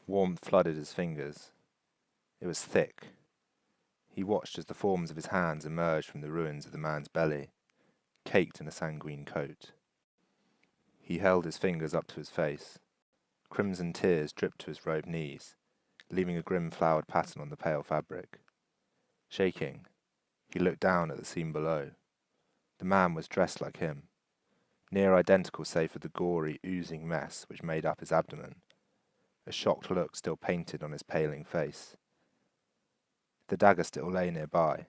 Warmth flooded his fingers. It was thick. He watched as the forms of his hands emerged from the ruins of the man's belly, caked in a sanguine coat. He held his fingers up to his face. Crimson tears dripped to his robed knees, leaving a grim flowered pattern on the pale fabric. Shaking, he looked down at the scene below. The man was dressed like him, near identical save for the gory, oozing mess which made up his abdomen, a shocked look still painted on his paling face. The dagger still lay nearby.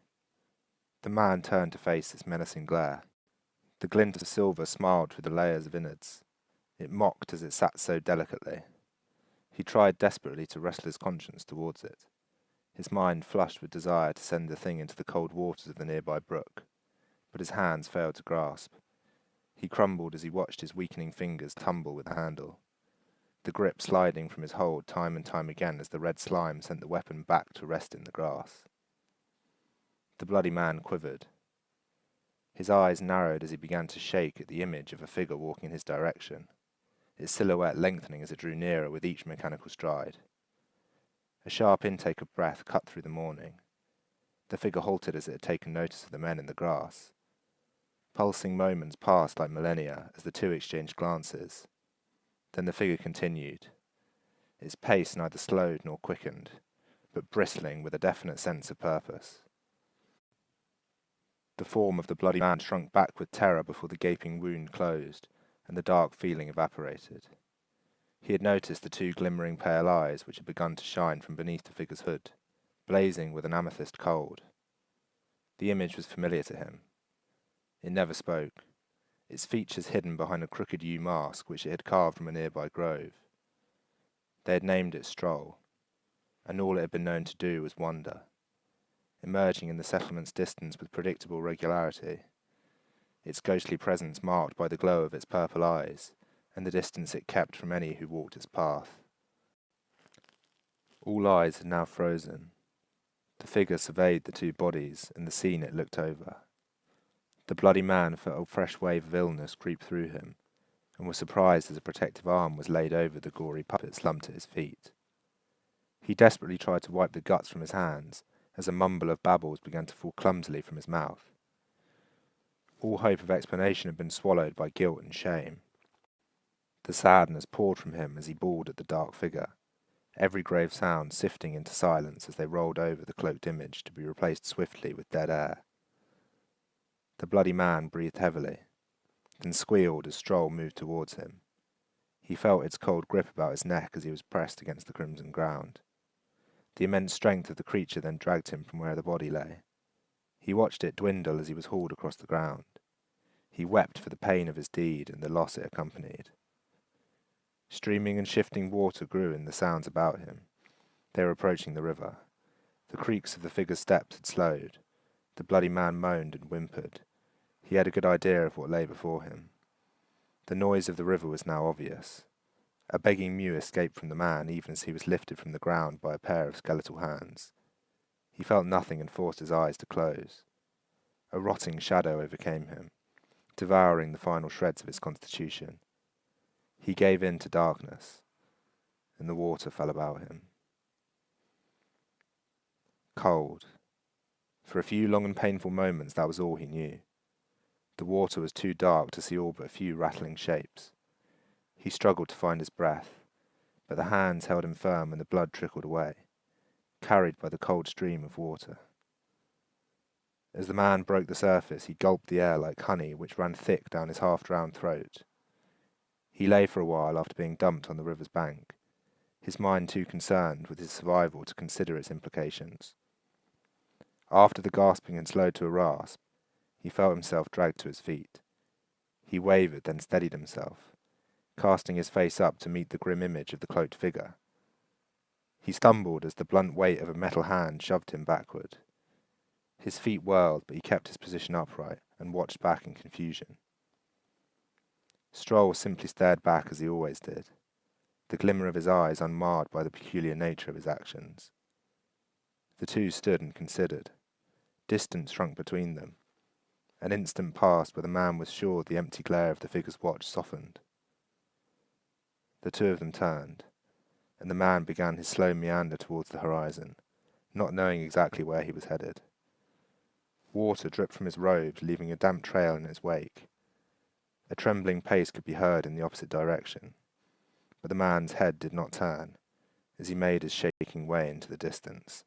The man turned to face its menacing glare. The glint of silver smiled through the layers of innards. It mocked as it sat so delicately. He tried desperately to wrestle his conscience towards it, his mind flushed with desire to send the thing into the cold waters of the nearby brook, but his hands failed to grasp. He crumbled as he watched his weakening fingers tumble with the handle, the grip sliding from his hold time and time again as the red slime sent the weapon back to rest in the grass. The bloody man quivered. His eyes narrowed as he began to shake at the image of a figure walking in his direction, its silhouette lengthening as it drew nearer with each mechanical stride. A sharp intake of breath cut through the morning. The figure halted as it had taken notice of the men in the grass. Pulsing moments passed like millennia as the two exchanged glances. Then the figure continued, its pace neither slowed nor quickened, but bristling with a definite sense of purpose. The form of the bloody man shrunk back with terror before the gaping wound closed, and the dark feeling evaporated. He had noticed the two glimmering pale eyes which had begun to shine from beneath the figure's hood, blazing with an amethyst cold. The image was familiar to him. It never spoke, its features hidden behind a crooked yew mask which it had carved from a nearby grove. They had named it Stroll, and all it had been known to do was wander, emerging in the settlement's distance with predictable regularity, its ghostly presence marked by the glow of its purple eyes, and the distance it kept from any who walked its path. All eyes had now frozen. The figure surveyed the two bodies and the scene it looked over. The bloody man felt a fresh wave of illness creep through him, and was surprised as a protective arm was laid over the gory puppet slumped at his feet. He desperately tried to wipe the guts from his hands, as a mumble of babbles began to fall clumsily from his mouth. All hope of explanation had been swallowed by guilt and shame. The sadness poured from him as he bawled at the dark figure, every grave sound sifting into silence as they rolled over the cloaked image to be replaced swiftly with dead air. The bloody man breathed heavily, then squealed as Stroll moved towards him. He felt its cold grip about his neck as he was pressed against the crimson ground. The immense strength of the creature then dragged him from where the body lay. He watched it dwindle as he was hauled across the ground. He wept for the pain of his deed and the loss it accompanied. Streaming and shifting water grew in the sounds about him. They were approaching the river. The creaks of the figure's steps had slowed. The bloody man moaned and whimpered. He had a good idea of what lay before him. The noise of the river was now obvious. A begging mew escaped from the man even as he was lifted from the ground by a pair of skeletal hands. He felt nothing and forced his eyes to close. A rotting shadow overcame him, devouring the final shreds of his constitution. He gave in to darkness, and the water fell about him. Cold. For a few long and painful moments that was all he knew. The water was too dark to see all but a few rattling shapes. He struggled to find his breath, but the hands held him firm and the blood trickled away, carried by the cold stream of water. As the man broke the surface, he gulped the air like honey which ran thick down his half-drowned throat. He lay for a while after being dumped on the river's bank, his mind too concerned with his survival to consider its implications. After the gasping had slowed to a rasp, he felt himself dragged to his feet. He wavered, then steadied himself, casting his face up to meet the grim image of the cloaked figure. He stumbled as the blunt weight of a metal hand shoved him backward. His feet whirled, but he kept his position upright and watched back in confusion. Stroll simply stared back as he always did, the glimmer of his eyes unmarred by the peculiar nature of his actions. The two stood and considered. Distance shrunk between them. An instant passed where the man was sure the empty glare of the figure's watch softened. The two of them turned, and the man began his slow meander towards the horizon, not knowing exactly where he was headed. Water dripped from his robes, leaving a damp trail in its wake. A trembling pace could be heard in the opposite direction, but the man's head did not turn as he made his shaking way into the distance.